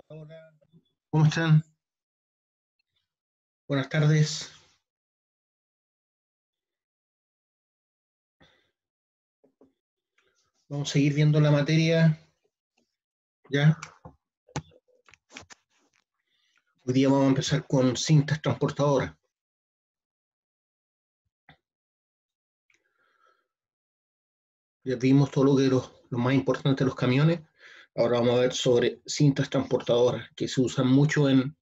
Hola, ¿cómo están? Buenas tardes. Vamos a seguir viendo la materia, ¿ya? Hoy día vamos a empezar con cintas transportadoras. Ya vimos todo lo que lo más importante de los camiones. Ahora vamos a ver sobre cintas transportadoras, que se usan mucho en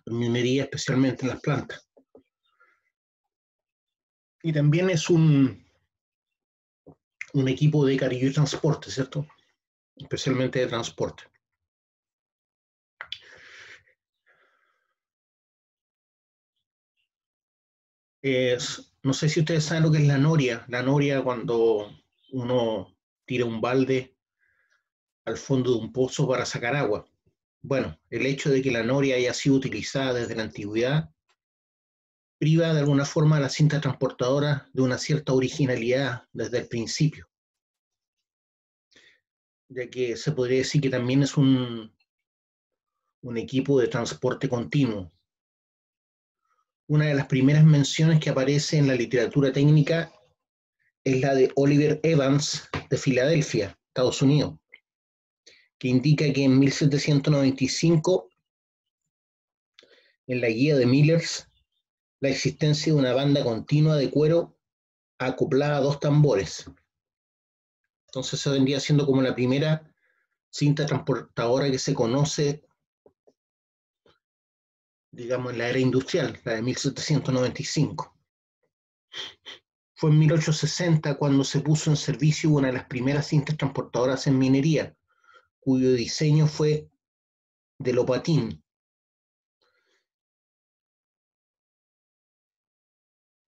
minería, especialmente en las plantas. Y también es un equipo de carga y transporte, ¿cierto? Especialmente de transporte. No sé si ustedes saben lo que es la noria. La noria, cuando uno tira un balde al fondo de un pozo para sacar agua. Bueno, el hecho de que la noria haya sido utilizada desde la antigüedad priva de alguna forma a la cinta transportadora de una cierta originalidad desde el principio, ya que se podría decir que también es un equipo de transporte continuo. Una de las primeras menciones que aparece en la literatura técnica es la de Oliver Evans de Filadelfia, Estados Unidos, que indica que en 1795, en la guía de Millers, la existencia de una banda continua de cuero acoplada a dos tambores. Entonces se vendría siendo como la primera cinta transportadora que se conoce, digamos, en la era industrial, la de 1795. Fue en 1860 cuando se puso en servicio una de las primeras cintas transportadoras en minería, cuyo diseño fue de Lopatin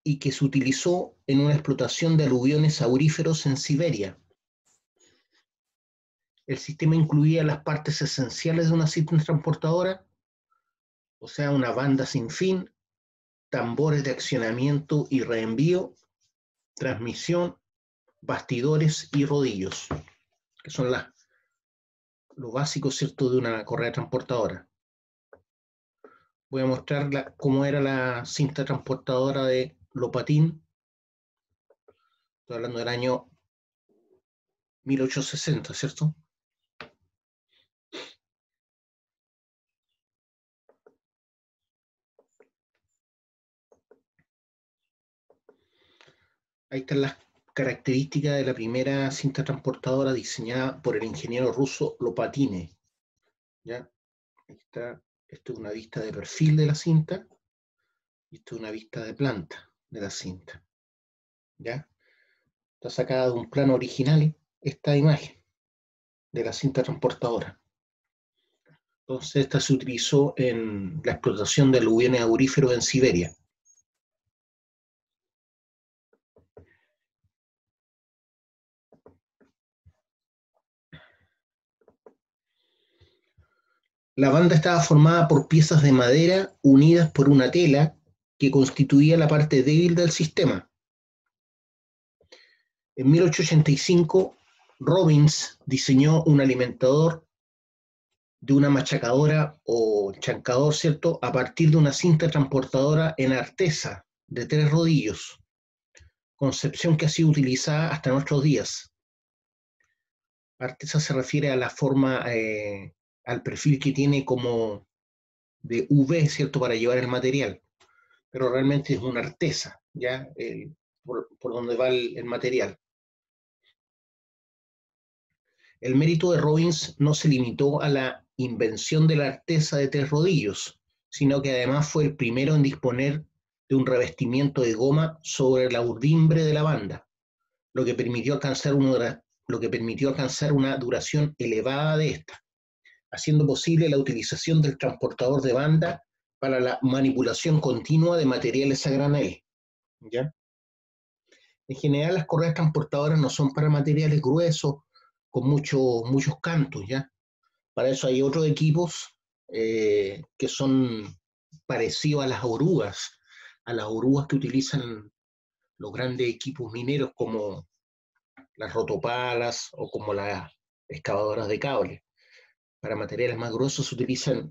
y que se utilizó en una explotación de aluviones auríferos en Siberia. El sistema incluía las partes esenciales de una cinta transportadora, o sea, una banda sin fin, tambores de accionamiento y reenvío, transmisión, bastidores y rodillos, que son lo básico, ¿cierto?, de una correa transportadora. Voy a mostrar cómo era la cinta transportadora de Lopatin. Estoy hablando del año 1860, ¿cierto? Ahí están las características de la primera cinta transportadora diseñada por el ingeniero ruso Lopatine. ¿Ya? Ahí está. Esto es una vista de perfil de la cinta y esto es una vista de planta de la cinta. ¿Ya? Está sacada de un plano original esta imagen de la cinta transportadora. Entonces, esta se utilizó en la explotación de aluviones auríferos en Siberia. La banda estaba formada por piezas de madera unidas por una tela que constituía la parte débil del sistema. En 1885, Robbins diseñó un alimentador de una machacadora o chancador, ¿cierto?, a partir de una cinta transportadora en artesa de 3 rodillos, concepción que ha sido utilizada hasta nuestros días. Artesa se refiere a la forma, al perfil que tiene como de V, ¿cierto?, para llevar el material, pero realmente es una artesa, ¿ya? Por donde va el material. El mérito de Robbins no se limitó a la invención de la artesa de 3 rodillos, sino que además fue el primero en disponer de un revestimiento de goma sobre la urdimbre de la banda, lo que permitió alcanzar una duración elevada de esta, haciendo posible la utilización del transportador de banda para la manipulación continua de materiales a granel. ¿Ya? En general, las correas transportadoras no son para materiales gruesos con muchos cantos, ¿ya? Para eso hay otros equipos que son parecidos a las orugas que utilizan los grandes equipos mineros como las rotopalas o como las excavadoras de cable. Para materiales más gruesos se utilizan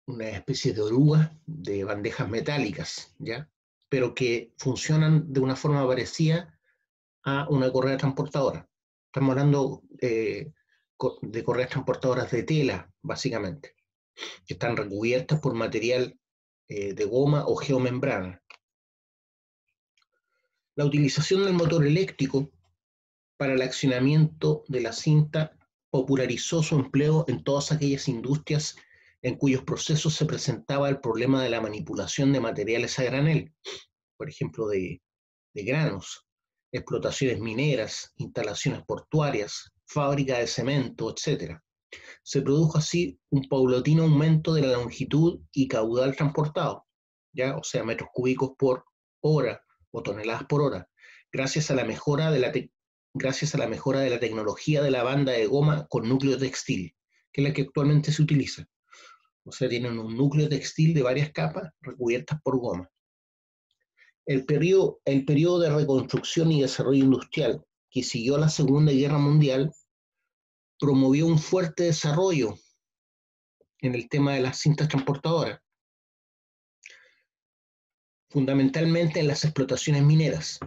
una especie de orugas de bandejas metálicas, ¿ya? Pero que funcionan de una forma parecida a una correa transportadora. Estamos hablando de correas transportadoras de tela, básicamente, que están recubiertas por material de goma o geomembrana. La utilización del motor eléctrico para el accionamiento de la cinta popularizó su empleo en todas aquellas industrias en cuyos procesos se presentaba el problema de la manipulación de materiales a granel, por ejemplo, de granos, explotaciones mineras, instalaciones portuarias, fábrica de cemento, etc. Se produjo así un paulatino aumento de la longitud y caudal transportado, ¿ya? O sea, metros cúbicos por hora o toneladas por hora, gracias a la mejora de la tecnología de la banda de goma con núcleo textil, que es la que actualmente se utiliza. O sea, tienen un núcleo textil de varias capas recubiertas por goma. El periodo de reconstrucción y desarrollo industrial que siguió a la Segunda Guerra Mundial promovió un fuerte desarrollo en el tema de las cintas transportadoras, fundamentalmente en las explotaciones mineras,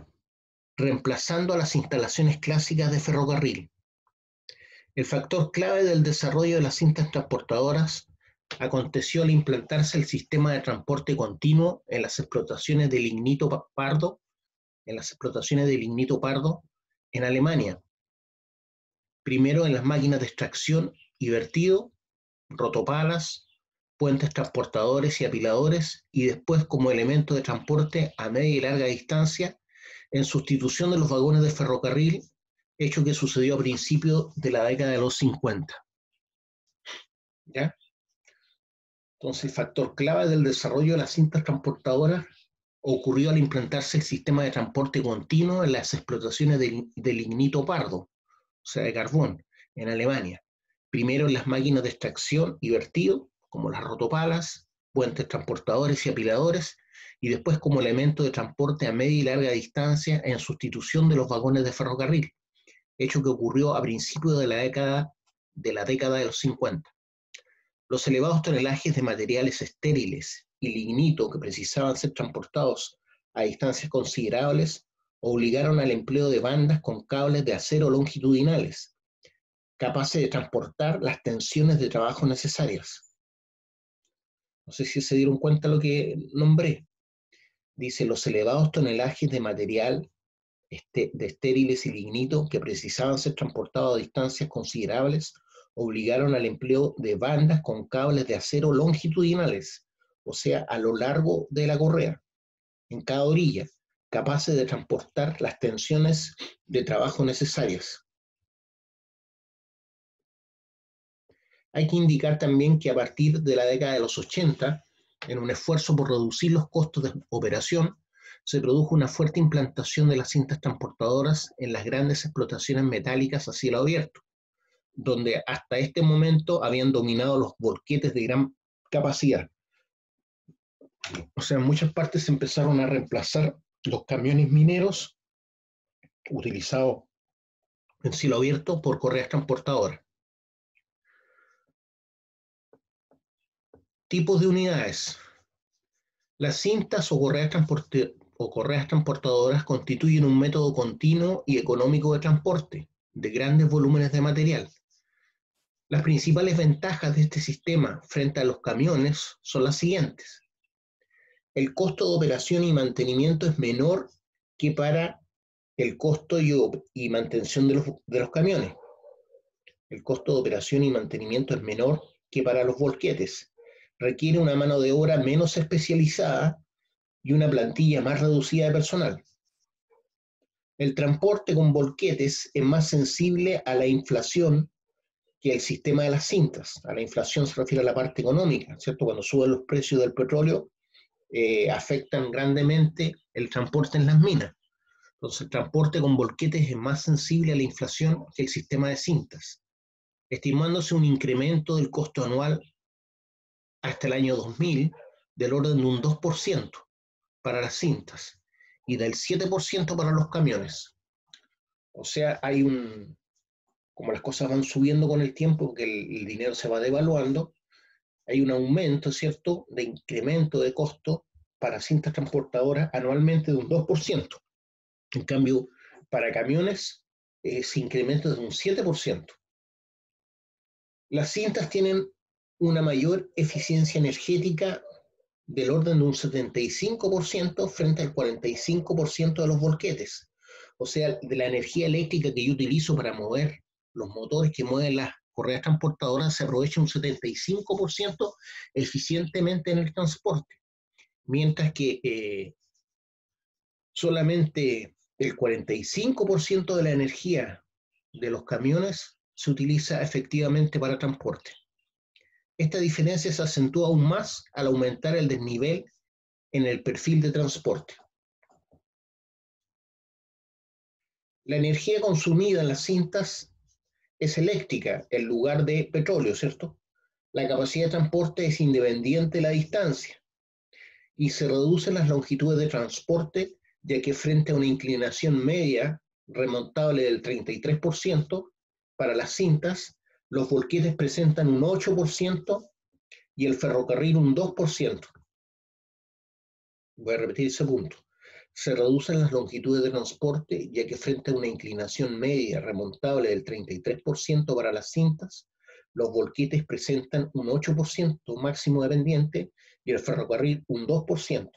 reemplazando a las instalaciones clásicas de ferrocarril. El factor clave del desarrollo de las cintas transportadoras aconteció al implantarse el sistema de transporte continuo en las explotaciones de lignito pardo, en Alemania. Primero en las máquinas de extracción y vertido, rotopalas, puentes transportadores y apiladores, y después como elemento de transporte a media y larga distancia en sustitución de los vagones de ferrocarril, hecho que sucedió a principios de la década de los 50. ¿Ya? Entonces, el factor clave del desarrollo de las cintas transportadoras ocurrió al implantarse el sistema de transporte continuo en las explotaciones de lignito pardo, o sea, de carbón, en Alemania. Primero en las máquinas de extracción y vertido, como las rotopalas, puentes transportadores y apiladores, y después como elemento de transporte a media y larga distancia en sustitución de los vagones de ferrocarril, hecho que ocurrió a principios de la década de los 50. Los elevados tonelajes de materiales estériles y lignito que precisaban ser transportados a distancias considerables obligaron al empleo de bandas con cables de acero longitudinales, capaces de transportar las tensiones de trabajo necesarias. No sé si se dieron cuenta lo que nombré. Dice, los elevados tonelajes de material de estériles y lignito que precisaban ser transportados a distancias considerables obligaron al empleo de bandas con cables de acero longitudinales, o sea, a lo largo de la correa, en cada orilla, capaces de transportar las tensiones de trabajo necesarias. Hay que indicar también que a partir de la década de los 80, en un esfuerzo por reducir los costos de operación, se produjo una fuerte implantación de las cintas transportadoras en las grandes explotaciones metálicas a cielo abierto, donde hasta este momento habían dominado los volquetes de gran capacidad. O sea, en muchas partes se empezaron a reemplazar los camiones mineros utilizados en cielo abierto por correas transportadoras. Tipos de unidades. Las cintas o correas transportadoras constituyen un método continuo y económico de transporte de grandes volúmenes de material. Las principales ventajas de este sistema frente a los camiones son las siguientes. El costo de operación y mantenimiento es menor que para el costo y mantención de los camiones. El costo de operación y mantenimiento es menor que para los volquetes. Requiere una mano de obra menos especializada y una plantilla más reducida de personal. El transporte con volquetes es más sensible a la inflación que el sistema de las cintas. A la inflación se refiere a la parte económica, ¿cierto? Cuando suben los precios del petróleo, afectan grandemente el transporte en las minas. Entonces, el transporte con volquetes es más sensible a la inflación que el sistema de cintas, estimándose un incremento del costo anual hasta el año 2000 del orden de un 2% para las cintas y del 7% para los camiones. O sea, hay un como las cosas van subiendo con el tiempo, porque el dinero se va devaluando, hay un aumento, ¿cierto?, de incremento de costo para cintas transportadoras anualmente de un 2%. En cambio, para camiones se incrementa de un 7%. Las cintas tienen una mayor eficiencia energética del orden de un 75% frente al 45% de los volquetes. O sea, de la energía eléctrica que yo utilizo para mover los motores que mueven las correas transportadoras, se aprovecha un 75% eficientemente en el transporte, mientras que solamente el 45% de la energía de los camiones se utiliza efectivamente para transporte. Esta diferencia se acentúa aún más al aumentar el desnivel en el perfil de transporte. La energía consumida en las cintas es eléctrica en lugar de petróleo, ¿cierto? La capacidad de transporte es independiente de la distancia y se reducen las longitudes de transporte, ya que frente a una inclinación media remontable del 33% para las cintas, los volquetes presentan un 8% y el ferrocarril un 2%. Voy a repetir ese punto. Se reducen las longitudes de transporte, ya que frente a una inclinación media remontable del 33% para las cintas, los volquetes presentan un 8% máximo de pendiente y el ferrocarril un 2%.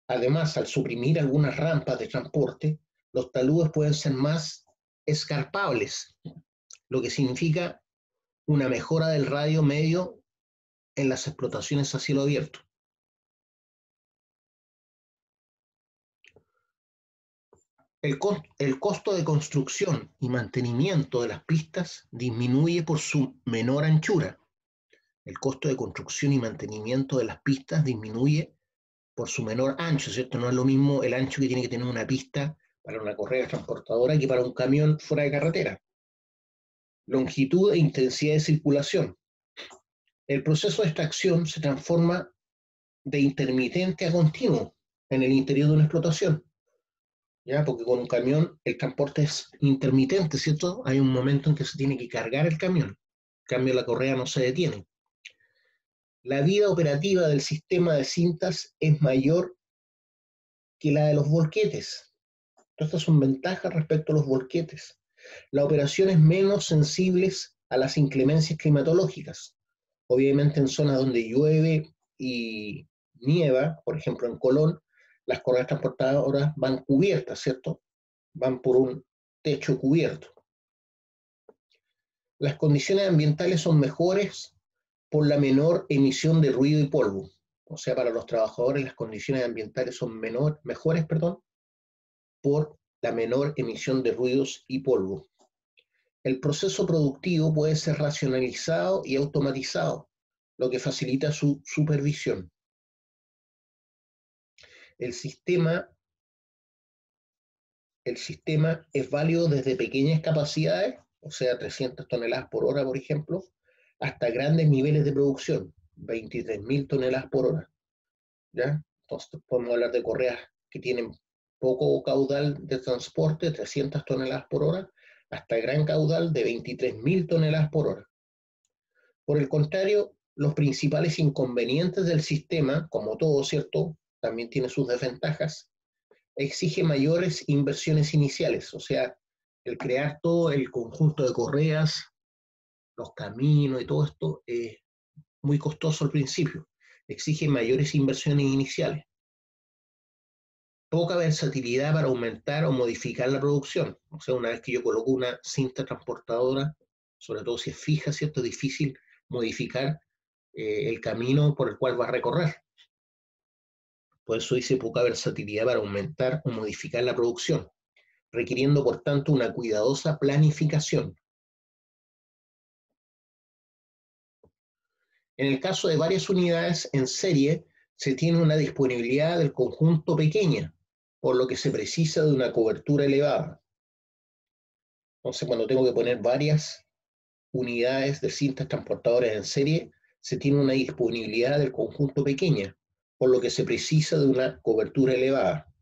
Además, al suprimir algunas rampas de transporte, los taludes pueden ser más escarpables, lo que significa una mejora del radio medio en las explotaciones a cielo abierto. El costo de construcción y mantenimiento de las pistas disminuye por su menor anchura. El costo de construcción y mantenimiento de las pistas disminuye por su menor ancho, ¿cierto? No es lo mismo el ancho que tiene que tener una pista para una correa transportadora que para un camión fuera de carretera. Longitud e intensidad de circulación. El proceso de extracción se transforma de intermitente a continuo en el interior de una explotación. ¿Ya? Porque con un camión el transporte es intermitente, ¿cierto? Hay un momento en que se tiene que cargar el camión. En cambio, la correa no se detiene. La vida operativa del sistema de cintas es mayor que la de los volquetes. Estas son ventajas respecto a los volquetes. La operación es menos sensible a las inclemencias climatológicas. Obviamente en zonas donde llueve y nieva, por ejemplo en Colón, las correas transportadoras van cubiertas, ¿cierto? Van por un techo cubierto. Las condiciones ambientales son mejores por la menor emisión de ruido y polvo. O sea, para los trabajadores las condiciones ambientales son mejores por la menor emisión de ruidos y polvo. El proceso productivo puede ser racionalizado y automatizado, lo que facilita su supervisión. El sistema es válido desde pequeñas capacidades, o sea, 300 toneladas por hora, por ejemplo, hasta grandes niveles de producción, 23.000 toneladas por hora. ¿Ya? Entonces podemos hablar de correas que tienen poco caudal de transporte, 300 toneladas por hora, hasta gran caudal de 23.000 toneladas por hora. Por el contrario, los principales inconvenientes del sistema, como todo, ¿cierto?, también tiene sus desventajas, exige mayores inversiones iniciales, o sea, el crear todo el conjunto de correas, los caminos y todo esto es muy costoso al principio, exige mayores inversiones iniciales. Poca versatilidad para aumentar o modificar la producción, o sea, una vez que yo coloco una cinta transportadora, sobre todo si es fija, ¿cierto?, es difícil modificar el camino por el cual va a recorrer. Por eso dice poca versatilidad para aumentar o modificar la producción, requiriendo por tanto una cuidadosa planificación. En el caso de varias unidades en serie, se tiene una disponibilidad del conjunto pequeña, por lo que se precisa de una cobertura elevada. Entonces, cuando tengo que poner varias unidades de cintas transportadoras en serie, se tiene una disponibilidad del conjunto pequeña, por lo que se precisa de una cobertura elevada.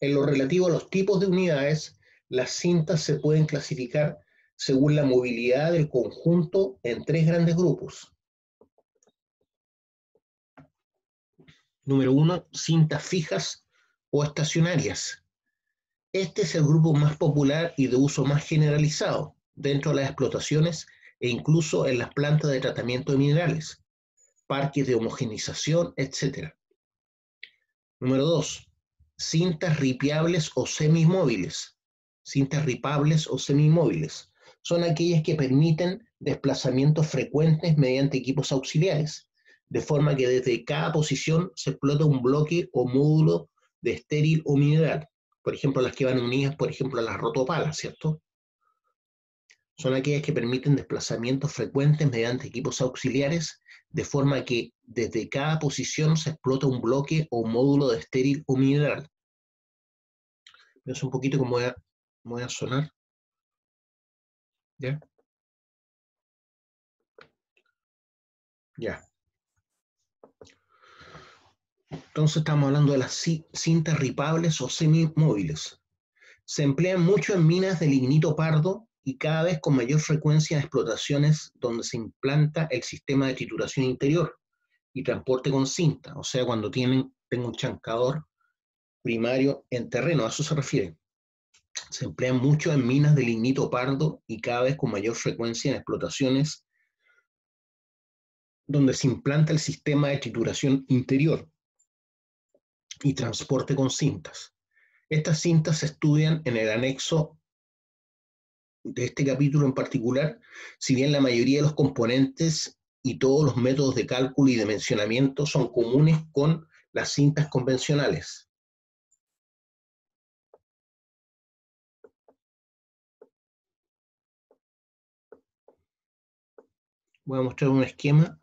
En lo relativo a los tipos de unidades, Las cintas se pueden clasificar según la movilidad del conjunto en 3 grandes grupos. Número 1, cintas fijas o estacionarias. Este es el grupo más popular y de uso más generalizado dentro de las explotaciones e incluso en las plantas de tratamiento de minerales, parques de homogenización, etc. Número 2, cintas ripiables o semimóviles. Cintas ripables o semimóviles son aquellas que permiten desplazamientos frecuentes mediante equipos auxiliares, de forma que desde cada posición se explota un bloque o módulo de estéril o mineral. Por ejemplo, las que van unidas, por ejemplo, a las rotopalas, ¿cierto? Son aquellas que permiten desplazamientos frecuentes mediante equipos auxiliares, de forma que desde cada posición se explota un bloque o módulo de estéril o mineral. Es un poquito como voy a sonar. ¿Ya? Ya. Entonces estamos hablando de las cintas ripables o semimóviles. Se emplean mucho en minas de lignito pardo y cada vez con mayor frecuencia en explotaciones donde se implanta el sistema de trituración interior y transporte con cinta, o sea, cuando tengo un chancador primario en terreno, a eso se refiere. Se emplean mucho en minas de lignito pardo y cada vez con mayor frecuencia en explotaciones donde se implanta el sistema de trituración interior y transporte con cintas. Estas cintas se estudian en el anexo de este capítulo en particular, si bien la mayoría de los componentes y todos los métodos de cálculo y dimensionamiento son comunes con las cintas convencionales. Voy a mostrar un esquema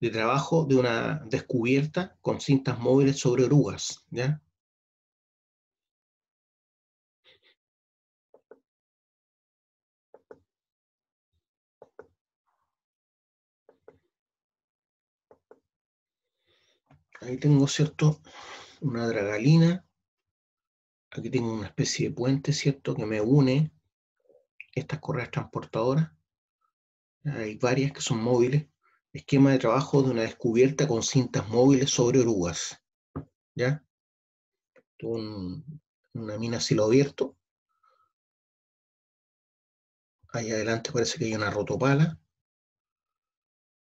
de trabajo de una descubierta con cintas móviles sobre orugas, ¿ya? Ahí tengo, ¿cierto?, una dragalina. Aquí tengo una especie de puente, ¿cierto?, que me une estas correas transportadoras. Hay varias que son móviles. Esquema de trabajo de una descubierta con cintas móviles sobre orugas, ¿ya? Una mina a cielo abierto. Ahí adelante parece que hay una rotopala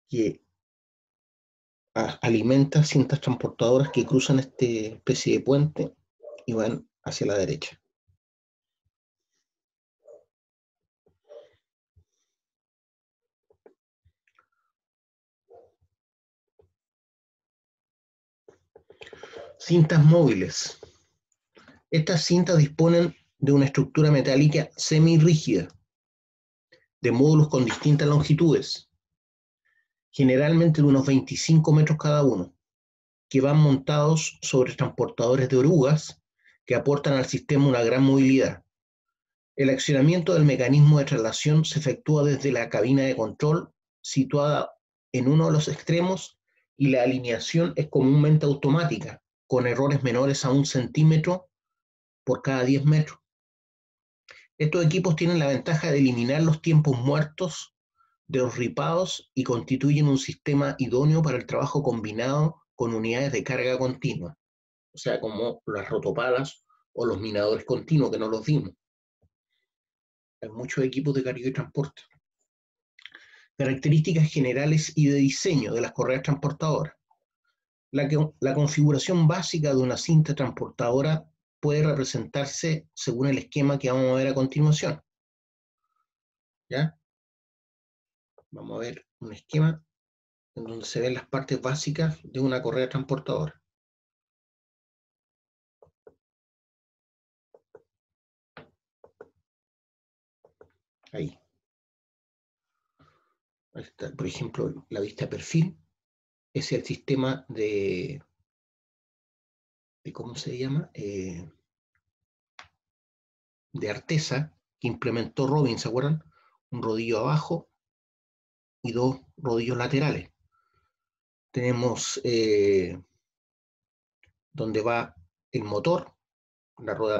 que alimenta cintas transportadoras que cruzan esta especie de puente y van hacia la derecha. Cintas móviles. Estas cintas disponen de una estructura metálica semirrígida, de módulos con distintas longitudes, generalmente de unos 25 metros cada uno, que van montados sobre transportadores de orugas que aportan al sistema una gran movilidad. El accionamiento del mecanismo de traslación se efectúa desde la cabina de control, situada en uno de los extremos, y la alineación es comúnmente automática, con errores menores a 1 centímetro por cada 10 metros. Estos equipos tienen la ventaja de eliminar los tiempos muertos de los ripados y constituyen un sistema idóneo para el trabajo combinado con unidades de carga continua, o sea, como las rotopalas o los minadores continuos, que no los vimos. Hay muchos equipos de carga y transporte. Características generales y de diseño de las correas transportadoras. La configuración básica de una cinta transportadora puede representarse según el esquema que vamos a ver a continuación. ¿Ya? Vamos a ver un esquema en donde se ven las partes básicas de una correa transportadora. Ahí. Ahí está, por ejemplo, la vista de perfil. Es el sistema de ¿cómo se llama? De Artesa que implementó Robin, ¿se acuerdan? Un rodillo abajo y 2 rodillos laterales. Tenemos donde va el motor,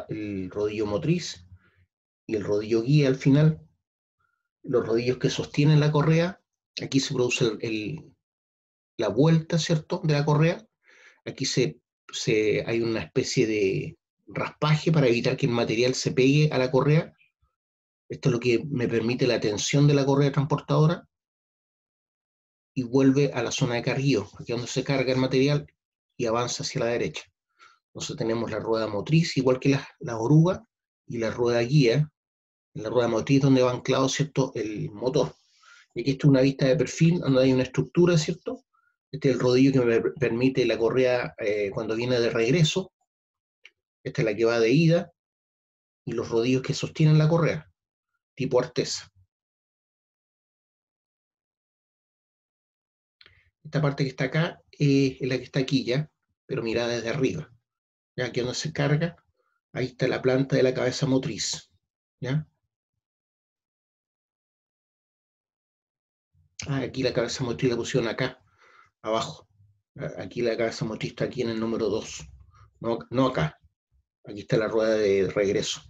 el rodillo motriz, y el rodillo guía al final, los rodillos que sostienen la correa, aquí se produce la vuelta, ¿cierto?, de la correa, aquí hay una especie de raspaje para evitar que el material se pegue a la correa. Esto es lo que me permite la tensión de la correa transportadora y vuelve a la zona de carguillo, aquí es donde se carga el material y avanza hacia la derecha. Entonces tenemos la rueda motriz, igual que la oruga, y la rueda guía, en la rueda motriz donde va anclado, ¿cierto?, el motor. Y aquí está una vista de perfil donde hay una estructura, ¿cierto? Este es el rodillo que me permite la correa cuando viene de regreso. Esta es la que va de ida, y los rodillos que sostienen la correa, tipo artesa. Esta parte que está acá es la que está aquí ya, pero mirada desde arriba. Ya aquí donde se carga, ahí está la planta de la cabeza motriz. ¿Ya? Aquí la cabeza motriz la pusieron acá, abajo. Aquí la cabeza motriz está aquí en el número 2. No acá. Aquí está la rueda de regreso.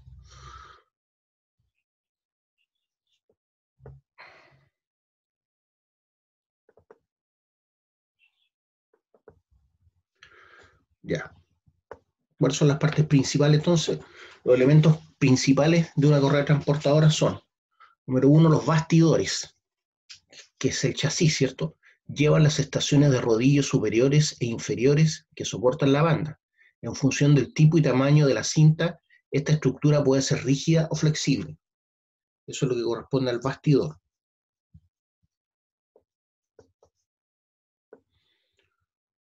Ya. ¿Cuáles son las partes principales entonces? Los elementos principales de una correa transportadora son, número 1, los bastidores, que es el chasis, ¿cierto? Llevan las estaciones de rodillos superiores e inferiores que soportan la banda. En función del tipo y tamaño de la cinta, esta estructura puede ser rígida o flexible. Eso es lo que corresponde al bastidor.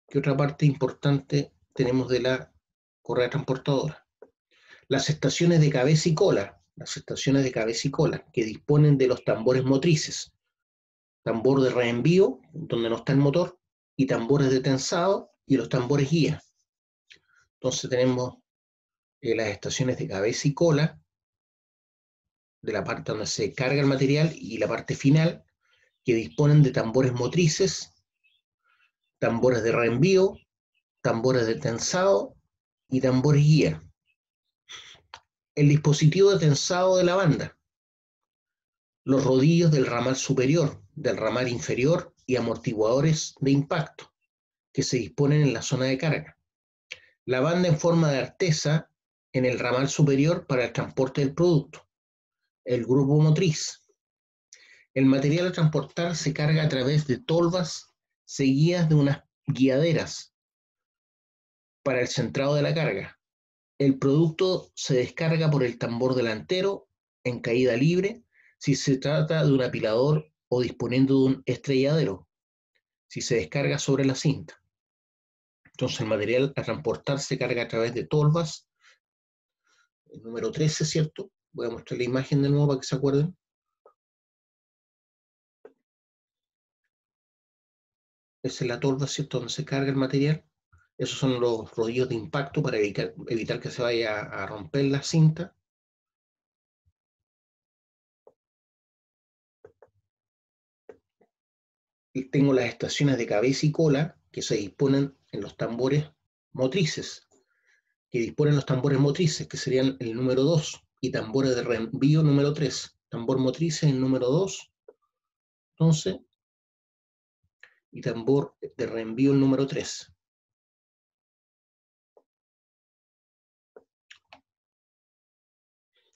¿Qué otra parte importante tenemos de la correa transportadora? Las estaciones de cabeza y cola. Las estaciones de cabeza y cola, que disponen de los tambores motrices. Tambor de reenvío, donde no está el motor, y tambores de tensado y los tambores guía. Entonces tenemos las estaciones de cabeza y cola, de la parte donde se carga el material, y la parte final, que disponen de tambores motrices, tambores de reenvío, tambores de tensado y tambores guía. El dispositivo de tensado de la banda, los rodillos del ramal superior, del ramal inferior y amortiguadores de impacto, que se disponen en la zona de carga. La banda en forma de artesa en el ramal superior para el transporte del producto. El grupo motriz. El material a transportar se carga a través de tolvas seguidas de unas guiaderas para el centrado de la carga. El producto se descarga por el tambor delantero en caída libre si se trata de un apilador o disponiendo de un estrelladero, si se descarga sobre la cinta. Entonces el material a transportar se carga a través de tolvas. El número 13, ¿cierto? Voy a mostrar la imagen de nuevo para que se acuerden. Esa es la tolva, ¿cierto?, donde se carga el material. Esos son los rodillos de impacto para evitar que se vaya a romper la cinta. Y tengo las estaciones de cabeza y cola que se disponen en los tambores motrices, que serían el número 2, y tambores de reenvío número 3. Tambor motrices el número 2, entonces, y tambor de reenvío el número 3.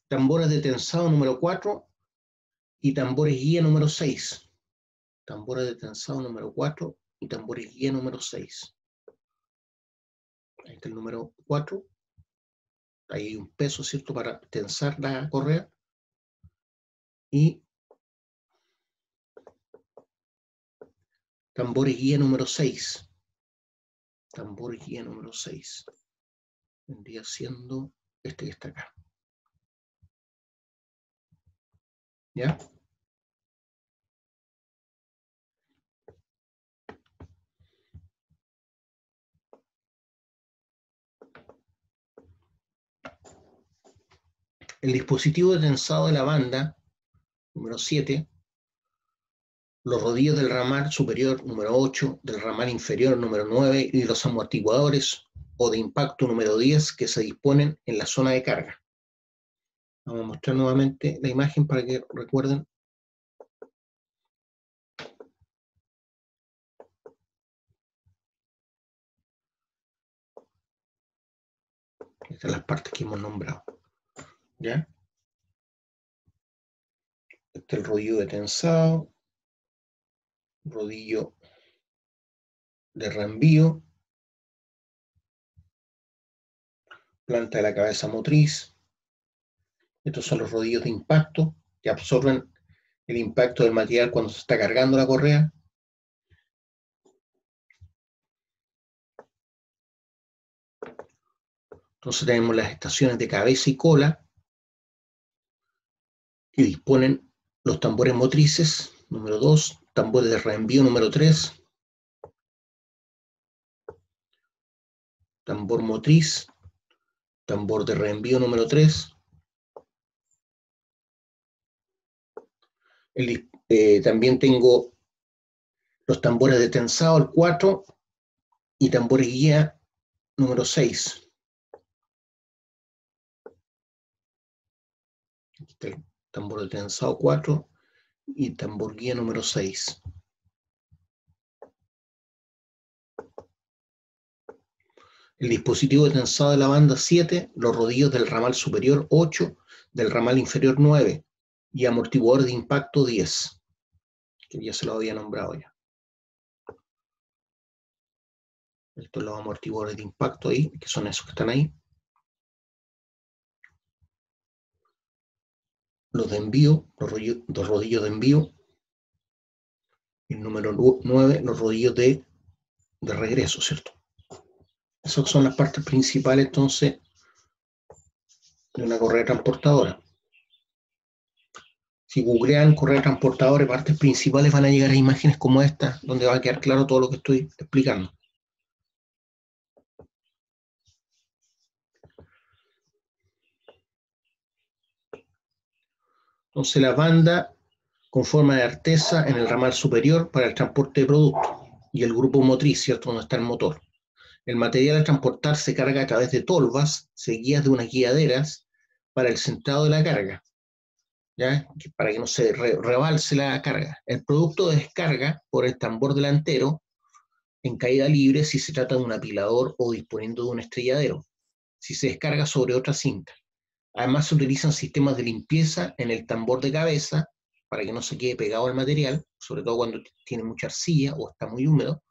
Tambores de tensado número 4 y tambores guía número 6. Tambores de tensado número 4 y tambores guía número 6. Ahí está el número 4. Ahí hay un peso, ¿cierto?, para tensar la correa. Y tambores guía número 6. Tambores guía número 6. Vendría siendo este que está acá. ¿Ya? El dispositivo de tensado de la banda, número 7, los rodillos del ramal superior, número 8, del ramal inferior, número 9, y los amortiguadores o de impacto, número 10, que se disponen en la zona de carga. Vamos a mostrar nuevamente la imagen para que recuerden. Estas son las partes que hemos nombrado. ¿Ya? Este es el rodillo de tensado, rodillo de reenvío, planta de la cabeza motriz. Estos son los rodillos de impacto que absorben el impacto del material cuando se está cargando la correa. Entonces tenemos las estaciones de cabeza y cola que disponen los tambores motrices, número 2, tambores de reenvío número 3, tambor motriz, tambor de reenvío número 3, también tengo los tambores de tensado, el 4, y tambores guía número 6. Este, tambor de tensado 4 y tambor guía número 6. El dispositivo de tensado de la banda 7, los rodillos del ramal superior 8, del ramal inferior 9 y amortiguador de impacto 10, que ya se lo había nombrado ya. Estos son los amortiguadores de impacto ahí, que son esos que están ahí. Los de envío, los rodillos de envío. Y el número 9, los rodillos de regreso, ¿cierto? Esas son las partes principales, entonces, de una correa transportadora. Si googlean correa transportadora y partes principales, van a llegar a imágenes como esta, donde va a quedar claro todo lo que estoy explicando. Entonces, la banda con forma de artesa en el ramal superior para el transporte de productos y el grupo motriz, ¿cierto?, donde está el motor. El material a transportar se carga a través de tolvas seguidas de unas guiaderas para el centrado de la carga, ¿ya? Para que no se rebalse la carga. El producto descarga por el tambor delantero en caída libre si se trata de un apilador o disponiendo de un estrelladero, si se descarga sobre otra cinta. Además se utilizan sistemas de limpieza en el tambor de cabeza para que no se quede pegado al material, sobre todo cuando tiene mucha arcilla o está muy húmedo,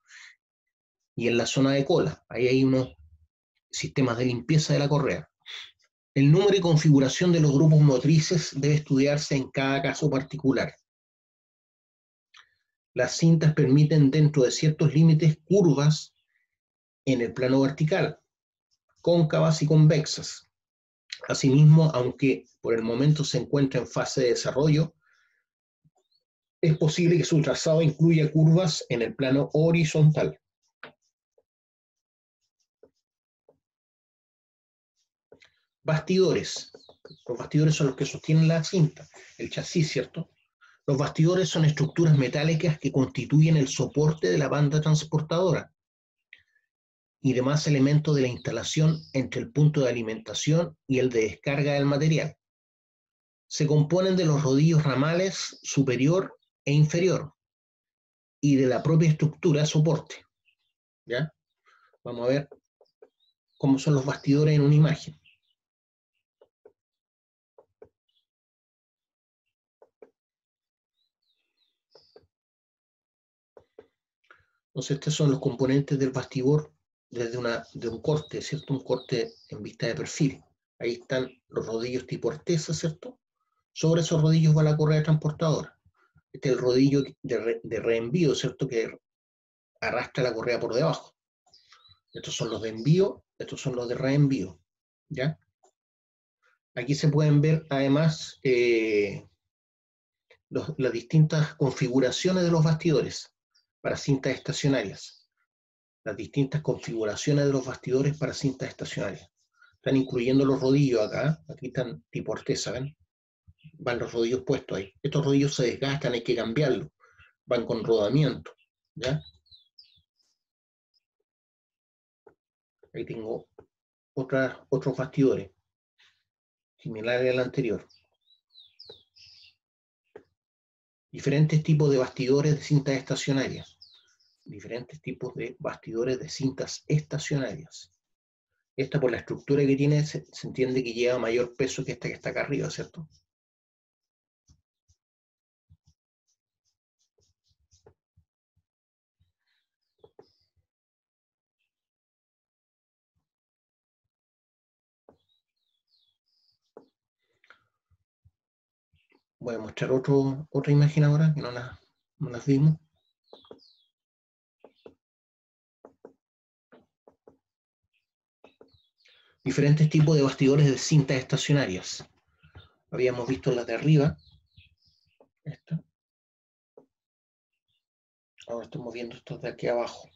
y en la zona de cola, ahí hay unos sistemas de limpieza de la correa. El número y configuración de los grupos motrices debe estudiarse en cada caso particular. Las cintas permiten, dentro de ciertos límites, curvas en el plano vertical, cóncavas y convexas. Asimismo, aunque por el momento se encuentra en fase de desarrollo, es posible que su trazado incluya curvas en el plano horizontal. Bastidores. Los bastidores son los que sostienen la cinta, el chasis, ¿cierto? Los bastidores son estructuras metálicas que constituyen el soporte de la banda transportadora y demás elementos de la instalación entre el punto de alimentación y el de descarga del material. Se componen de los rodillos ramales superior e inferior y de la propia estructura soporte. ¿Ya? Vamos a ver cómo son los bastidores en una imagen. Entonces, estos son los componentes del bastidor desde de un corte, ¿cierto? Un corte en vista de perfil. Ahí están los rodillos tipo artesa, ¿cierto? Sobre esos rodillos va la correa transportadora. Este es el rodillo de reenvío, ¿cierto? Que arrastra la correa por debajo. Estos son los de envío, estos son los de reenvío. ¿Ya? Aquí se pueden ver además las distintas configuraciones de los bastidores para cintas estacionarias. Las distintas configuraciones de los bastidores para cintas estacionarias. Están incluyendo los rodillos acá. Aquí están tipo artesa, ¿ven? Van los rodillos puestos ahí. Estos rodillos se desgastan, hay que cambiarlos. Van con rodamiento. ¿Ya? Ahí tengo otros bastidores. similar al anterior. Diferentes tipos de bastidores de cintas estacionarias. Diferentes tipos de bastidores de cintas estacionarias. Esta, por la estructura que tiene, se entiende que lleva mayor peso que esta que está acá arriba, ¿cierto? Voy a mostrar otra imagen ahora, que no las vimos. Diferentes tipos de bastidores de cintas estacionarias. Habíamos visto las de arriba. Esta. Ahora estamos viendo estos de aquí abajo.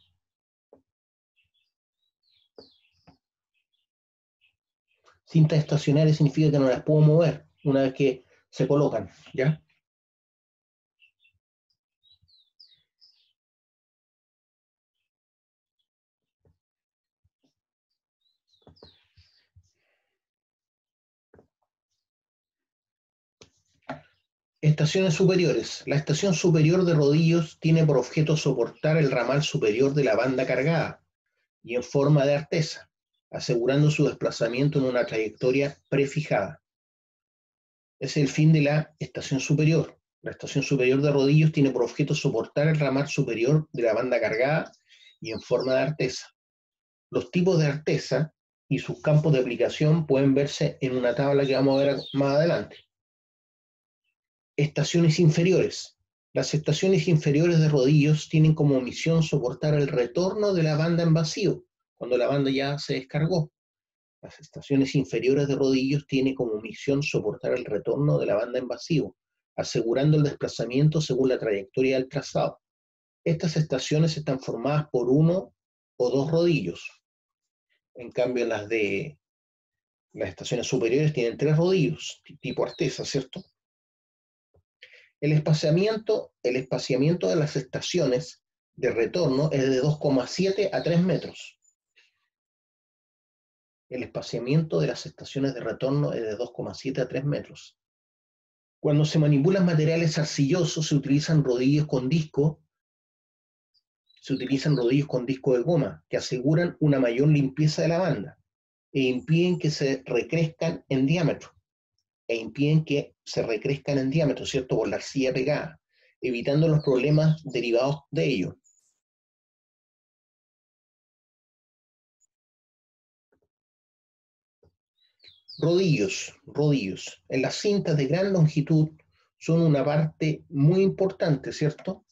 Cintas estacionarias significa que no las puedo mover una vez que se colocan, ¿ya? Estaciones superiores. La estación superior de rodillos tiene por objeto soportar el ramal superior de la banda cargada y en forma de artesa, asegurando su desplazamiento en una trayectoria prefijada. Ese es el fin de la estación superior. La estación superior de rodillos tiene por objeto soportar el ramal superior de la banda cargada y en forma de artesa. Los tipos de artesa y sus campos de aplicación pueden verse en una tabla que vamos a ver más adelante. Estaciones inferiores. Las estaciones inferiores de rodillos tienen como misión soportar el retorno de la banda en vacío, cuando la banda ya se descargó. Las estaciones inferiores de rodillos tienen como misión soportar el retorno de la banda en vacío, asegurando el desplazamiento según la trayectoria del trazado. Estas estaciones están formadas por uno o dos rodillos. En cambio, las estaciones superiores tienen tres rodillos, tipo artesa, ¿cierto? El espaciamiento de las estaciones de retorno es de 2,7 a 3 metros. El espaciamiento de las estaciones de retorno es de 2,7 a 3 metros. Cuando se manipulan materiales arcillosos, se utilizan rodillos con disco de goma que aseguran una mayor limpieza de la banda e impiden que se recrezcan en diámetro. ¿Cierto? Por la arcilla pegada, evitando los problemas derivados de ello. Rodillos. En las cintas de gran longitud son una parte muy importante, ¿cierto?,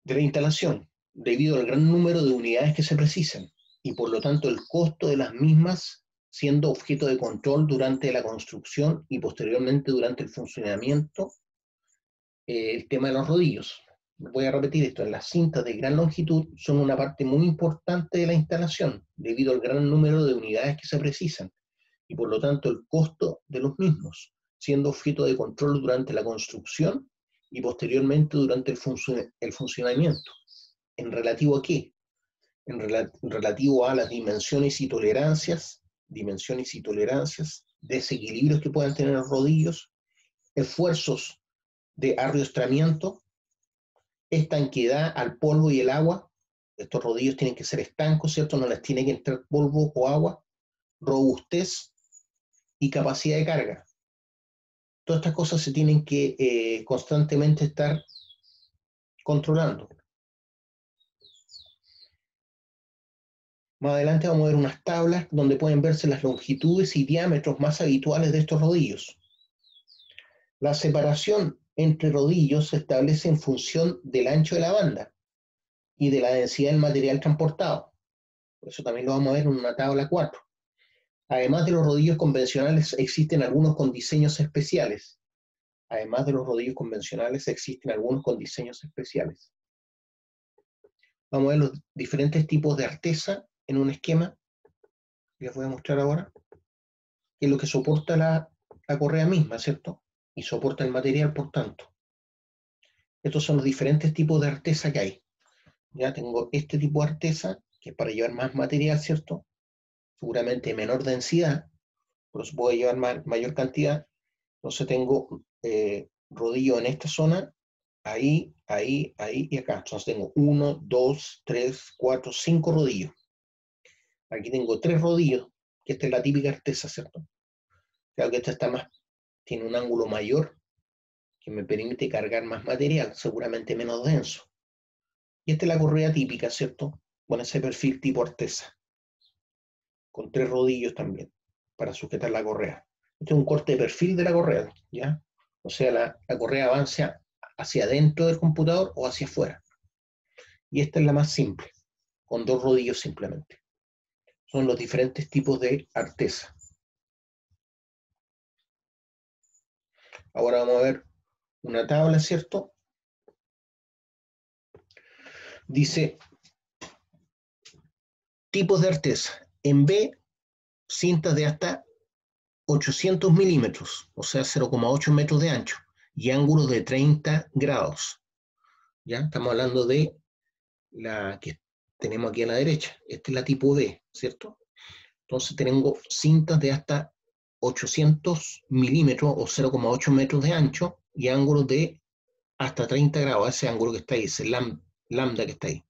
de la instalación, debido al gran número de unidades que se precisan, y por lo tanto el costo de las mismas siendo objeto de control durante la construcción y posteriormente durante el funcionamiento, el tema de los rodillos. Voy a repetir esto, las cintas de gran longitud son una parte muy importante de la instalación, debido al gran número de unidades que se precisan, y por lo tanto el costo de los mismos, siendo objeto de control durante la construcción y posteriormente durante el funcionamiento. ¿En relativo a qué? En relativo a las dimensiones y tolerancias, desequilibrios que puedan tener los rodillos, esfuerzos de arriostramiento, estanquedad al polvo y el agua. Estos rodillos tienen que ser estancos, ¿cierto? No les tiene que entrar polvo o agua. Robustez y capacidad de carga. Todas estas cosas se tienen que constantemente estar controlando. Más adelante vamos a ver unas tablas donde pueden verse las longitudes y diámetros más habituales de estos rodillos. La separación entre rodillos se establece en función del ancho de la banda y de la densidad del material transportado. Eso también lo vamos a ver en una tabla 4. Además de los rodillos convencionales, existen algunos con diseños especiales. Vamos a ver los diferentes tipos de artesa en un esquema. Les voy a mostrar ahora, que es lo que soporta la correa misma, ¿cierto? Y soporta el material, por tanto. Estos son los diferentes tipos de artesa que hay. Ya tengo este tipo de artesa, que es para llevar más material, ¿cierto? Seguramente menor densidad, pero se puede llevar mayor cantidad. Entonces tengo rodillo en esta zona, ahí, ahí, ahí y acá. Entonces tengo 1, 2, 3, 4, 5 rodillos. Aquí tengo 3 rodillos, que esta es la típica artesa, ¿cierto? Claro que esta está más, tiene un ángulo mayor que me permite cargar más material, seguramente menos denso. Y esta es la correa típica, ¿cierto? Con ese perfil tipo artesa, con 3 rodillos también, para sujetar la correa. Este es un corte de perfil de la correa, ¿ya? O sea, la correa avanza hacia adentro del computador o hacia afuera. Y esta es la más simple, con 2 rodillos simplemente. Son los diferentes tipos de artesa. Ahora vamos a ver una tabla, ¿cierto? Dice tipos de artesa. En B, cintas de hasta 800 milímetros, o sea, 0,8 metros de ancho, y ángulos de 30 grados. ¿Ya? Estamos hablando de la que tenemos aquí a la derecha. Esta es la tipo B, ¿cierto? Entonces tengo cintas de hasta 800 milímetros o 0,8 metros de ancho y ángulos de hasta 30 grados, ese ángulo que está ahí, ese lambda que está ahí.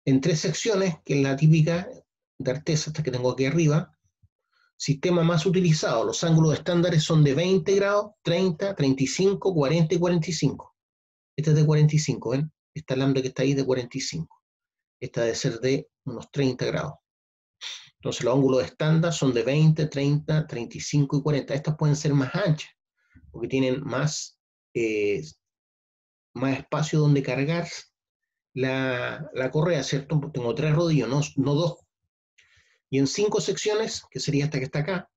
En 3 secciones, que es la típica de artesa, esta que tengo aquí arriba, sistema más utilizado, los ángulos estándares son de 20 grados, 30, 35, 40 y 45. Este es de 45, ¿ven? Esta lambda que está ahí es de 45. Esta debe ser de unos 30 grados. Entonces los ángulos estándar son de 20, 30, 35 y 40. Estas pueden ser más anchas, porque tienen más espacio donde cargar la correa, ¿cierto? Tengo 3 rodillos, no 2. Y en 5 secciones, que sería esta que está acá,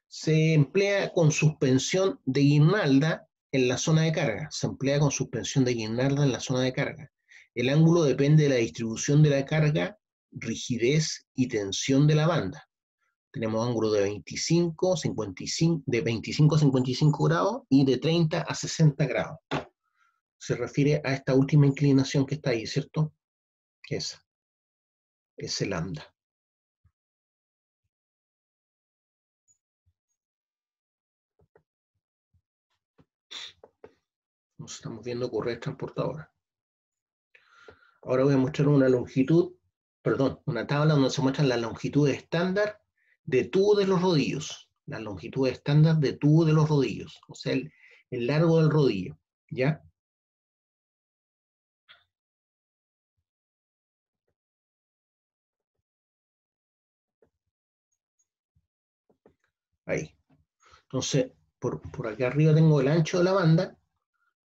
se emplea con suspensión de guirnalda en la zona de carga. Se emplea con suspensión de guirnalda en la zona de carga. El ángulo depende de la distribución de la carga, rigidez y tensión de la banda. Tenemos ángulo de 25, 55, de 25 a 55 grados y de 30 a 60 grados. Se refiere a esta última inclinación que está ahí, ¿cierto? Esa, ese lambda. Nos estamos viendo correas transportadoras. Ahora voy a mostrar una tabla donde se muestran las longitudes estándar de tubo de los rodillos. Las longitudes estándar de tubo de los rodillos, o sea, el largo del rodillo, ¿ya? Ahí. Entonces, por acá arriba tengo el ancho de la banda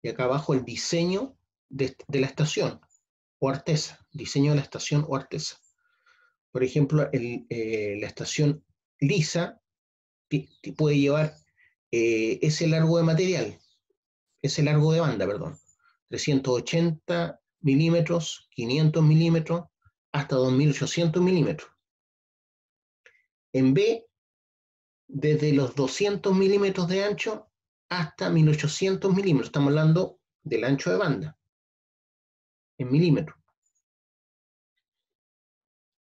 y acá abajo el diseño de la estación o artesa, diseño de la estación o artesa. Por ejemplo, la estación lisa puede llevar ese largo de material, ese largo de banda, perdón, 380 milímetros, 500 milímetros, hasta 2800 milímetros. En B, desde los 200 milímetros de ancho hasta 1800 milímetros. Estamos hablando del ancho de banda, en milímetros.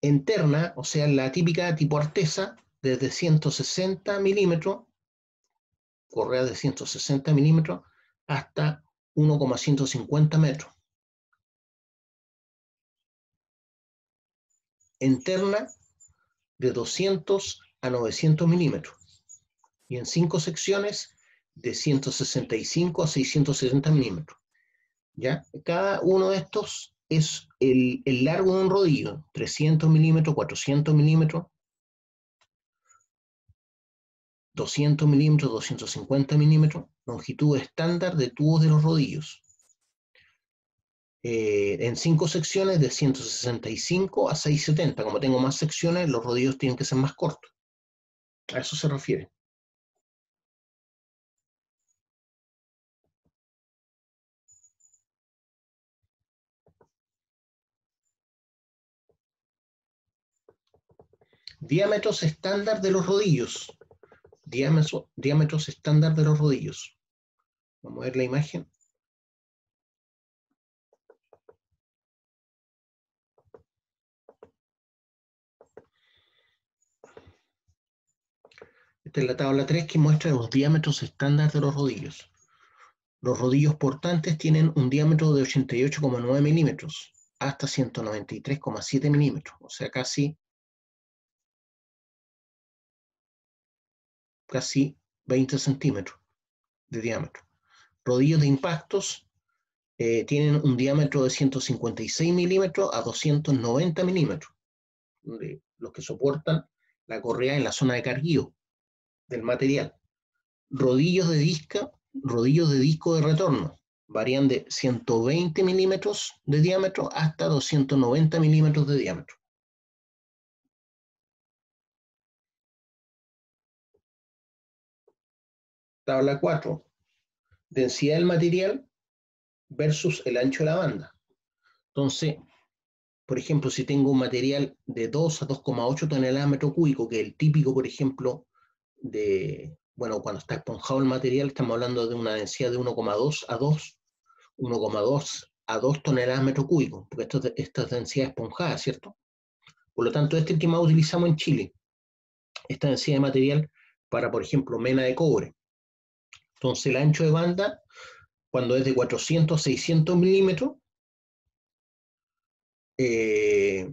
En terna, o sea, la típica tipo artesa, desde 160 milímetros, correa de 160 milímetros, hasta 1,150 metros. En terna, de 200 a 900 milímetros. Y en 5 secciones, de 165 a 670 milímetros. ¿Ya? Cada uno de estos es el largo de un rodillo, 300 milímetros, 400 milímetros, 200 milímetros, 250 milímetros, longitud estándar de tubos de los rodillos. En 5 secciones de 165 a 670. Como tengo más secciones, los rodillos tienen que ser más cortos. A eso se refiere. Diámetros estándar de los rodillos. Diámetros estándar de los rodillos. Vamos a ver la imagen. Esta es la tabla 3 que muestra los diámetros estándar de los rodillos. Los rodillos portantes tienen un diámetro de 88,9 milímetros hasta 193,7 milímetros, o sea, casi 20 centímetros de diámetro. Rodillos de impactos tienen un diámetro de 156 milímetros a 290 milímetros, los que soportan la correa en la zona de carguío del material. Rodillos de disco de retorno varían de 120 milímetros de diámetro hasta 290 milímetros de diámetro. Tabla 4. Densidad del material versus el ancho de la banda. Entonces, por ejemplo, si tengo un material de 2 a 2,8 toneladas metro cúbico, que es el típico, por ejemplo, bueno, cuando está esponjado el material, estamos hablando de una densidad de 1,2 a 2, 1,2 a 2 toneladas metro cúbico, porque esta es densidad esponjada, ¿cierto? Por lo tanto, este es el que más utilizamos en Chile, esta densidad de material para, por ejemplo, mena de cobre. Entonces, el ancho de banda, cuando es de 400 a 600 milímetros, entonces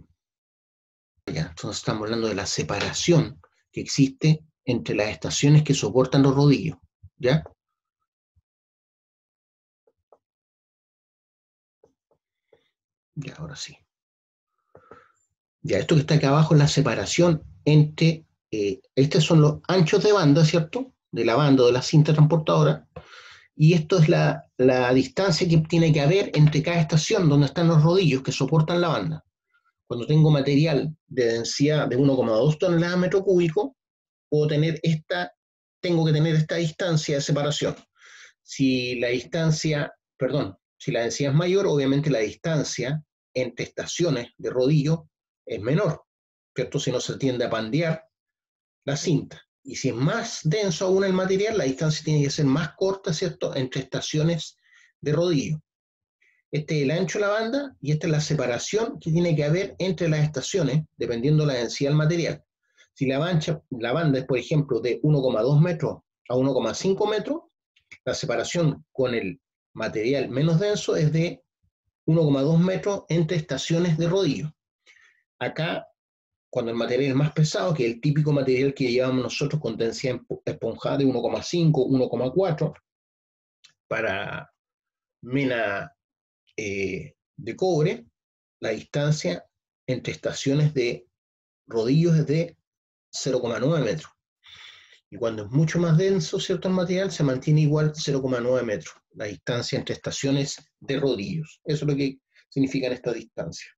estamos hablando de la separación que existe entre las estaciones que soportan los rodillos, ¿ya? Ya, ahora sí. Ya, esto que está acá abajo es la separación entre, estos son los anchos de banda, ¿cierto? De la banda o de la cinta transportadora, y esto es la distancia que tiene que haber entre cada estación donde están los rodillos que soportan la banda. Cuando tengo material de densidad de 1,2 toneladas metro cúbico, tengo que tener esta distancia de separación. Si la densidad es mayor, obviamente la distancia entre estaciones de rodillo es menor, ¿cierto? Si no se tiende a pandear la cinta. Y si es más denso aún el material, la distancia tiene que ser más corta, ¿cierto?, entre estaciones de rodillo. Este es el ancho de la banda y esta es la separación que tiene que haber entre las estaciones, dependiendo de la densidad del material. Si la banda es, por ejemplo, de 1,2 metros a 1,5 metros, la separación con el material menos denso es de 1,2 metros entre estaciones de rodillo. Acá, cuando el material es más pesado, que es el típico material que llevamos nosotros con densidad esponjada de 1,5, 1,4, para mena de cobre, la distancia entre estaciones de rodillos es de 0,9 metros. Y cuando es mucho más denso, ¿cierto?, el material, se mantiene igual 0,9 metros, la distancia entre estaciones de rodillos. Eso es lo que significan estas distancias.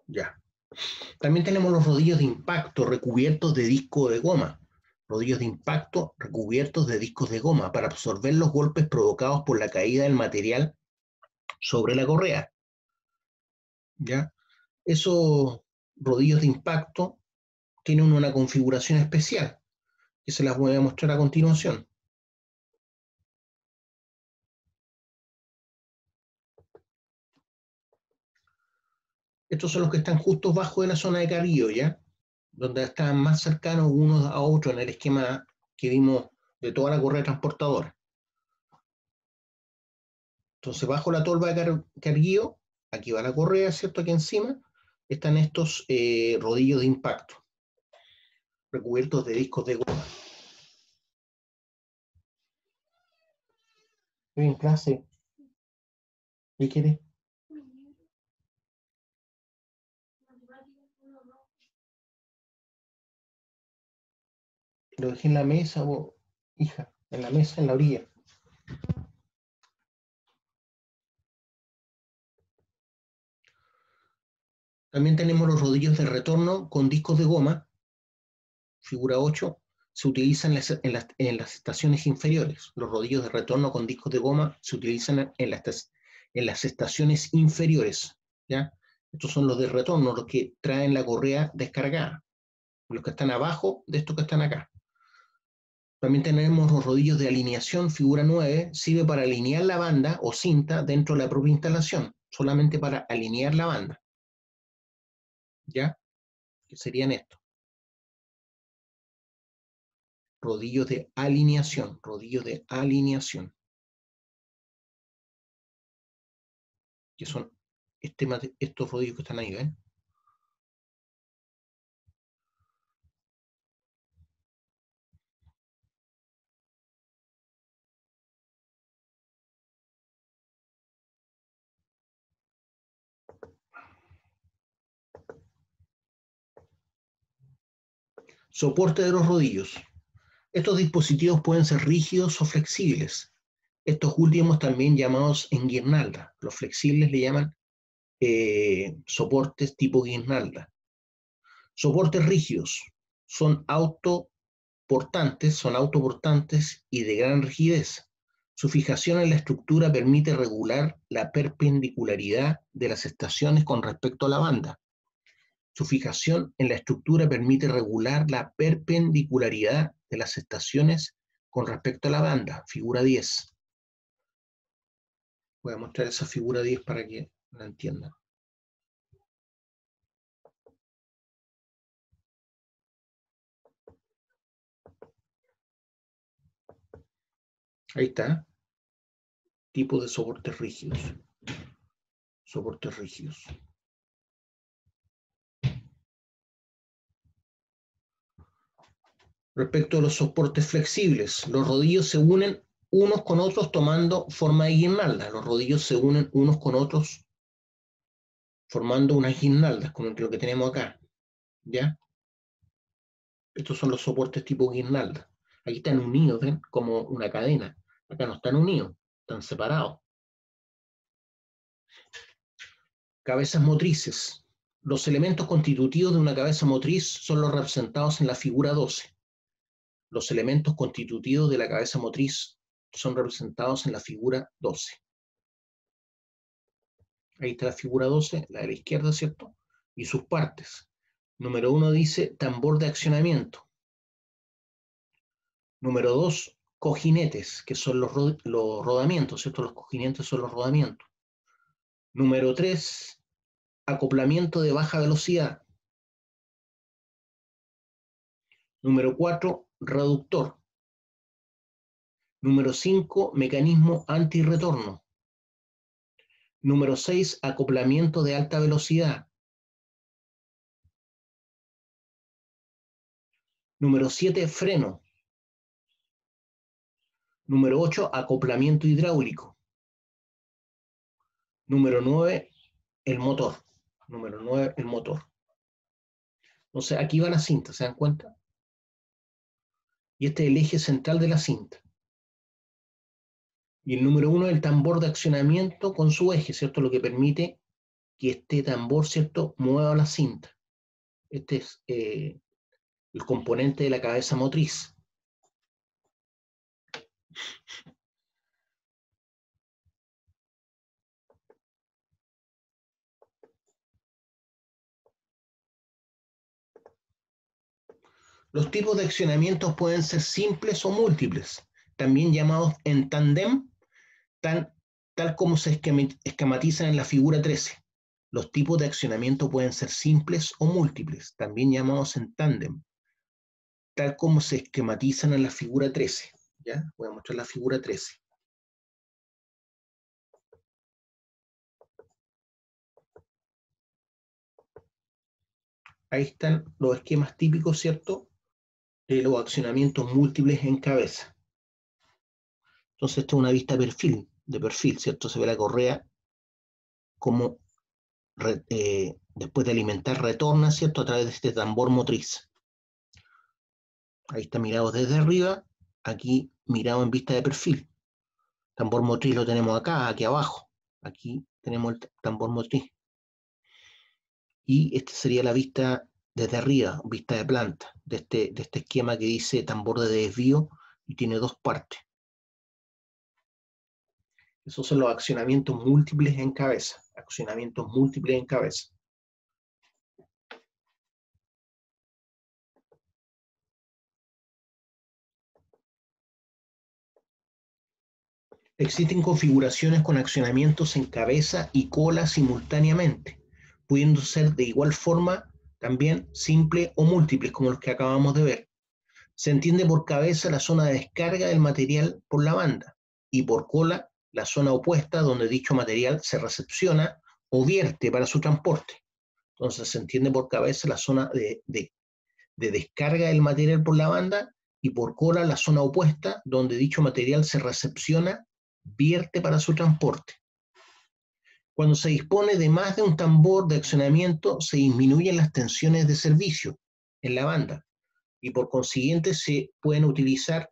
Ya. También tenemos los rodillos de impacto recubiertos de disco de goma. Rodillos de impacto recubiertos de discos de goma para absorber los golpes provocados por la caída del material sobre la correa. ¿Ya? Esos rodillos de impacto tienen una configuración especial, que se las voy a mostrar a continuación. Estos son los que están justo bajo de la zona de carguillo, ¿ya? Donde están más cercanos unos a otros en el esquema que vimos de toda la correa transportadora. Entonces, bajo la tolva de carguillo, aquí va la correa, ¿cierto? Aquí encima están estos rodillos de impacto, recubiertos de discos de goma. Estoy en clase. ¿Qué quieres? Lo dejé en la mesa, hija, en la mesa, en la orilla. También tenemos los rodillos de retorno con discos de goma, figura 8, se utilizan en las estaciones inferiores. Los rodillos de retorno con discos de goma se utilizan en las estaciones inferiores, ¿ya? Estos son los de retorno, los que traen la correa descargada, los que están abajo de estos que están acá. También tenemos los rodillos de alineación, figura 9, sirve para alinear la banda o cinta dentro de la propia instalación, solamente para alinear la banda. ¿Ya? ¿Qué serían estos? Rodillos de alineación, que son estos rodillos que están ahí, ¿ven? Soporte de los rodillos. Estos dispositivos pueden ser rígidos o flexibles. Estos últimos también llamados en guirnalda. Los flexibles le llaman soportes tipo guirnalda. Soportes rígidos son autoportantes y de gran rigidez. Su fijación en la estructura permite regular la perpendicularidad de las estaciones con respecto a la banda. Su fijación en la estructura permite regular la perpendicularidad de las estaciones con respecto a la banda, figura 10. Voy a mostrar esa figura 10 para que la entiendan. Ahí está. Tipo de soportes rígidos. Soportes rígidos. Respecto a los soportes flexibles, los rodillos se unen unos con otros tomando forma de guirnalda. Los rodillos se unen unos con otros formando unas guirnaldas, como lo que tenemos acá. ¿Ya? Estos son los soportes tipo guirnalda. Aquí están unidos, ¿ven? Como una cadena. Acá no están unidos, están separados. Cabezas motrices. Los elementos constitutivos de una cabeza motriz son los representados en la figura 12. Los elementos constitutivos de la cabeza motriz son representados en la figura 12. Ahí está la figura 12, la de la izquierda, ¿cierto? Y sus partes. Número 1 dice tambor de accionamiento. Número 2, cojinetes, que son los rodamientos, ¿cierto? Los cojinetes son los rodamientos. Número 3, acoplamiento de baja velocidad. Número 4, reductor. Número 5, mecanismo antirretorno. Número 6, acoplamiento de alta velocidad. Número 7, freno. Número 8, acoplamiento hidráulico. Número 9, el motor. Número 9, el motor. Entonces, aquí va la cinta, ¿se dan cuenta? Y este es el eje central de la cinta. Y el número 1 es el tambor de accionamiento con su eje, ¿cierto? Lo que permite que este tambor, ¿cierto?, mueva la cinta. Este es el componente de la cabeza motriz. Los tipos de accionamientos pueden ser simples o múltiples, también llamados en tándem, tal como se esquematizan en la figura 13. Los tipos de accionamiento pueden ser simples o múltiples, también llamados en tándem, tal como se esquematizan en la figura 13. ¿Ya? Voy a mostrar la figura 13. Ahí están los esquemas típicos, ¿cierto?, de los accionamientos múltiples en cabeza. Entonces, esta es una vista de perfil, ¿cierto? Se ve la correa como después de alimentar retorna, ¿cierto?, a través de este tambor motriz. Ahí está mirado desde arriba, aquí mirado en vista de perfil. Tambor motriz lo tenemos acá, aquí abajo. Aquí tenemos el tambor motriz. Y esta sería la vista desde arriba, vista de planta, de este esquema que dice tambor de desvío y tiene dos partes. Esos son los accionamientos múltiples en cabeza. Accionamientos múltiples en cabeza. Existen configuraciones con accionamientos en cabeza y cola simultáneamente, pudiendo ser de igual forma también simple o múltiples, como los que acabamos de ver. Se entiende por cabeza la zona de descarga del material por la banda y por cola la zona opuesta donde dicho material se recepciona o vierte para su transporte. Entonces se entiende por cabeza la zona de descarga del material por la banda y por cola la zona opuesta donde dicho material se recepciona, vierte para su transporte. Cuando se dispone de más de un tambor de accionamiento, se disminuyen las tensiones de servicio en la banda y por consiguiente se pueden utilizar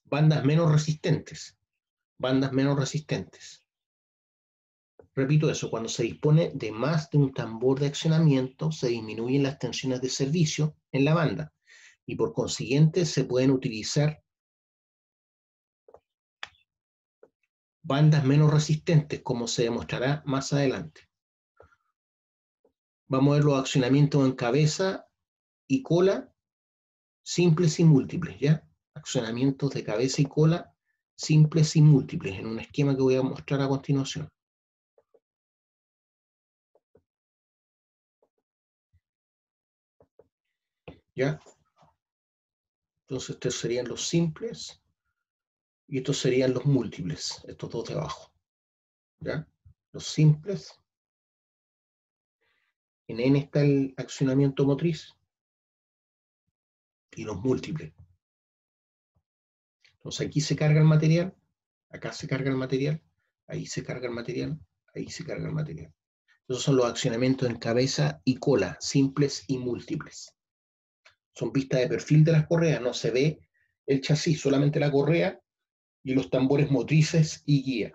bandas menos resistentes. Repito eso, cuando se dispone de más de un tambor de accionamiento, se disminuyen las tensiones de servicio en la banda y por consiguiente se pueden utilizar bandas menos resistentes, como se demostrará más adelante. Vamos a ver los accionamientos en cabeza y cola, simples y múltiples, ¿ya? Accionamientos de cabeza y cola, simples y múltiples, en un esquema que voy a mostrar a continuación. ¿Ya? Entonces estos serían los simples y estos serían los múltiples, estos dos de abajo. ¿Ya? Los simples. En N está el accionamiento motriz y los múltiples. Entonces aquí se carga el material, acá se carga el material, ahí se carga el material, ahí se carga el material. Esos son los accionamientos en cabeza y cola, simples y múltiples. Son vistas de perfil de las correas, no se ve el chasis, solamente la correa y los tambores motrices y guía.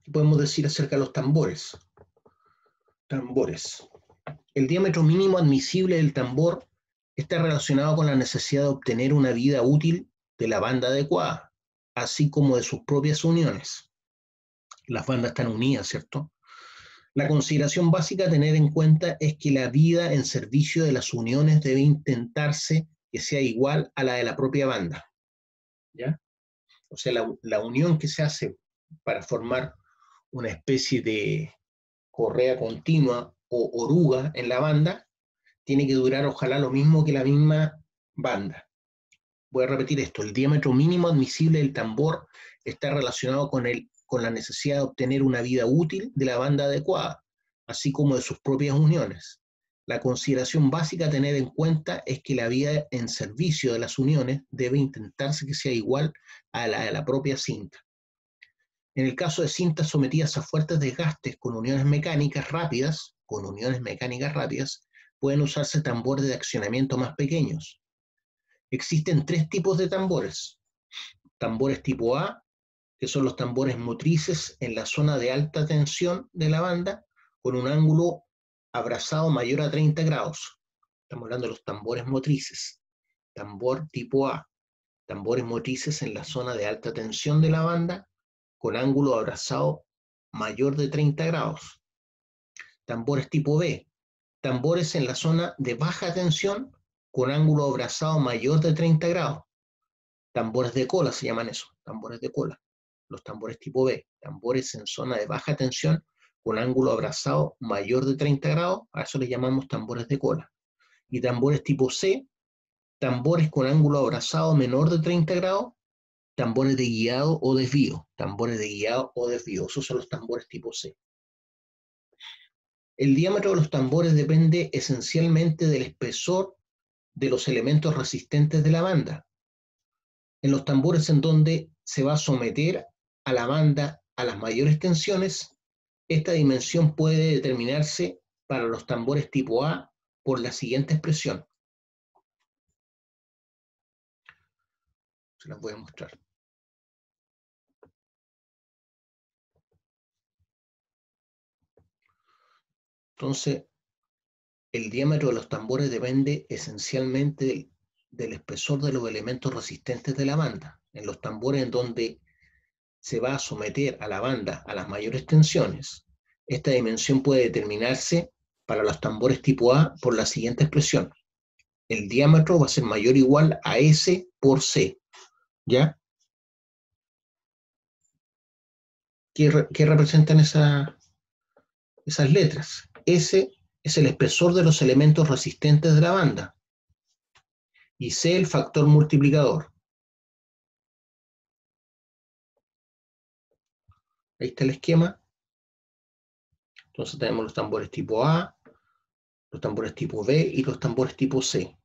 ¿Qué podemos decir acerca de los tambores? Tambores. El diámetro mínimo admisible del tambor está relacionado con la necesidad de obtener una vida útil de la banda adecuada, así como de sus propias uniones. Las bandas están unidas, ¿cierto? La consideración básica a tener en cuenta es que la vida en servicio de las uniones debe intentarse que sea igual a la de la propia banda, ¿ya? O sea, la unión que se hace para formar una especie de correa continua o oruga en la banda tiene que durar ojalá lo mismo que la misma banda. Voy a repetir esto, el diámetro mínimo admisible del tambor está relacionado con la necesidad de obtener una vida útil de la banda adecuada, así como de sus propias uniones. La consideración básica a tener en cuenta es que la vida en servicio de las uniones debe intentarse que sea igual a la de la propia cinta. En el caso de cintas sometidas a fuertes desgastes con uniones mecánicas rápidas, pueden usarse tambores de accionamiento más pequeños. Existen tres tipos de tambores. Tambores tipo A, que son los tambores motrices en la zona de alta tensión de la banda, con un ángulo abrazado mayor a 30 grados. Estamos hablando de los tambores motrices. Tambor tipo A, tambores motrices en la zona de alta tensión de la banda, con ángulo abrazado mayor de 30 grados. Tambores tipo B, tambores en la zona de baja tensión con ángulo abrazado mayor de 30 grados. Tambores de cola se llaman eso, tambores de cola. Los tambores tipo B, tambores en zona de baja tensión con ángulo abrazado mayor de 30 grados, a eso le llamamos tambores de cola. Y tambores tipo C, tambores con ángulo abrazado menor de 30 grados, tambores de guiado o desvío, esos son los tambores tipo C. El diámetro de los tambores depende esencialmente del espesor de los elementos resistentes de la banda. En los tambores en donde se va a someter a la banda a las mayores tensiones, esta dimensión puede determinarse para los tambores tipo A por la siguiente expresión. Se las voy a mostrar. Entonces, el diámetro de los tambores depende esencialmente del espesor de los elementos resistentes de la banda. En los tambores en donde se va a someter a la banda a las mayores tensiones, esta dimensión puede determinarse para los tambores tipo A por la siguiente expresión. El diámetro va a ser mayor o igual a S por C, ¿ya? ¿Qué representan esas letras? S es el espesor de los elementos resistentes de la banda y C el factor multiplicador. Ahí está el esquema. Entonces tenemos los tambores tipo A, los tambores tipo B y los tambores tipo C,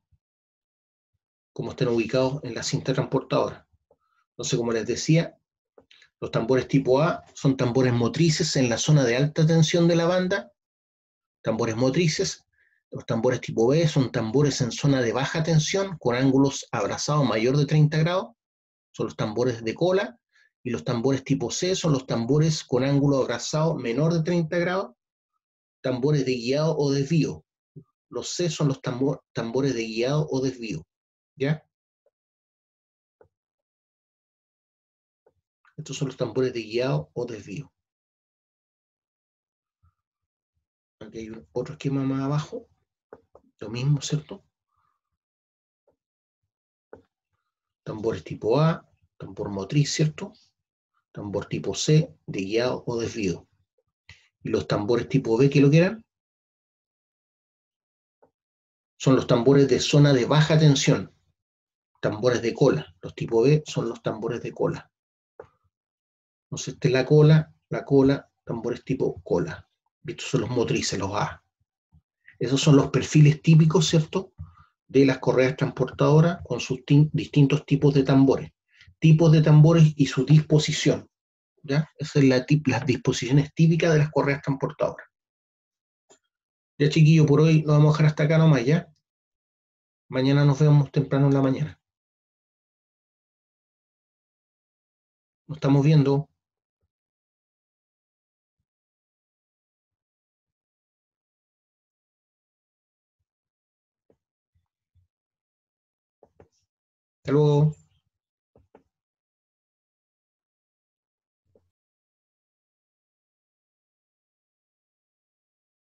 como están ubicados en la cinta transportadora. Entonces, como les decía, los tambores tipo A son tambores motrices en la zona de alta tensión de la banda, tambores motrices. Los tambores tipo B son tambores en zona de baja tensión con ángulos abrazados mayor de 30 grados, son los tambores de cola, y los tambores tipo C son los tambores con ángulo abrazado menor de 30 grados, tambores de guiado o desvío. Los C son los tambores de guiado o desvío, ¿ya? Estos son los tambores de guiado o desvío. Aquí hay otro esquema más abajo, lo mismo, ¿cierto? Tambores tipo A, tambor motriz, ¿cierto? Tambor tipo C, de guiado o desvío. Y los tambores tipo B, ¿qué lo que eran? Son los tambores de zona de baja tensión, tambores de cola. Los tipo B son los tambores de cola. Entonces, esta es la cola, tambores tipo cola. Estos son los motrices, los A. Esos son los perfiles típicos, ¿cierto?, de las correas transportadoras con sus distintos tipos de tambores. Tipos de tambores y su disposición, ¿ya? Esas son las disposiciones típicas de las correas transportadoras. Ya, chiquillo, por hoy lo vamos a dejar hasta acá nomás, ¿ya? Mañana nos vemos temprano en la mañana. Nos estamos viendo. Hasta luego.